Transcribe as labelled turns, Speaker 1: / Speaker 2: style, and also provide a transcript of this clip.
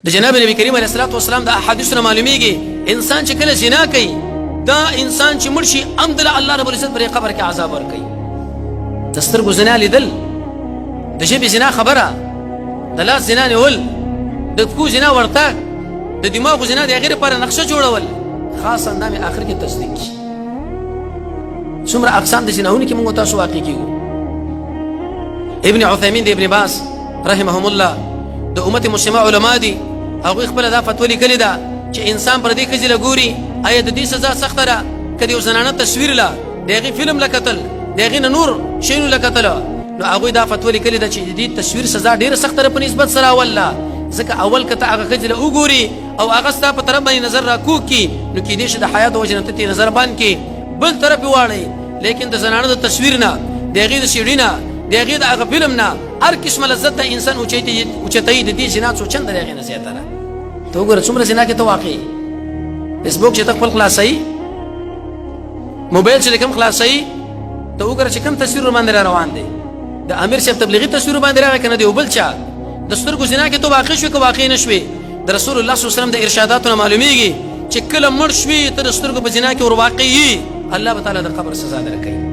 Speaker 1: د جناب نبی کریم علیه الصلاه والسلام د احادیثونو معلومیږي انسان چې کله زنا کوي دا انسان چې مرشي امدل الله رب العزت پر قبر کې عذاب ور کوي. د سترګو زنا لیدل، د ژبې زنا خبره، د لاس زنا نیول، د پښو زنا ورتګ، د دماغ زنا د غیر پر نقشه جوړول، خاص اندام اخر کې تصدیق. څومره اقسام د زناونو کې موږ تاسو واقع کیږو. ابن عثیمین د ابن باز رحمهم الله د امت مسلمه علما دي، هغه خپل دا فتوا لیکلې ده چې انسان پر دې کځي لګوري آیا د دې سزا سخته ده کدی یو زنانه تصویر لا دغه فلم لکتل دغه نور شینو لکتل، نو هغه دا فتوا لیکلې ده چې د دې تصویر سزا ډیره سخته په نسبت سره ولا ځکه اول کته هغه کځي له وګوري او هغه ستاسو په طرف باندې نظر راکو کی نو کې دې شه د حیات او جنت ته نظر باندې کی بل طرف واړی، لیکن د زنانه د تصویر نه دغه د سیډی نه دغه د هغه فلم نه هر قسم لذت د انسان اوچتای د دې زنا څو چند دغه نه زیاته ده. ته وګوره څومره زنا کې ته واقعي فیسبوک چې خپل خلاصي موبایل چې کوم خلاصي ته وګوره چې کوم تصویر باندې روان دي د امیر صاحب تبلیغي تصویر باندې راغی کنه دی وبل چا د سترګو زنا کې ته واقع شو که واقع نشوي. د رسول الله صلی الله علیه وسلم د ارشاداتونو معلومیږي چې کله مړ شوي ته د سترګو په زنا کې ور واقعي الله تعالی د قبر سزا درکړي.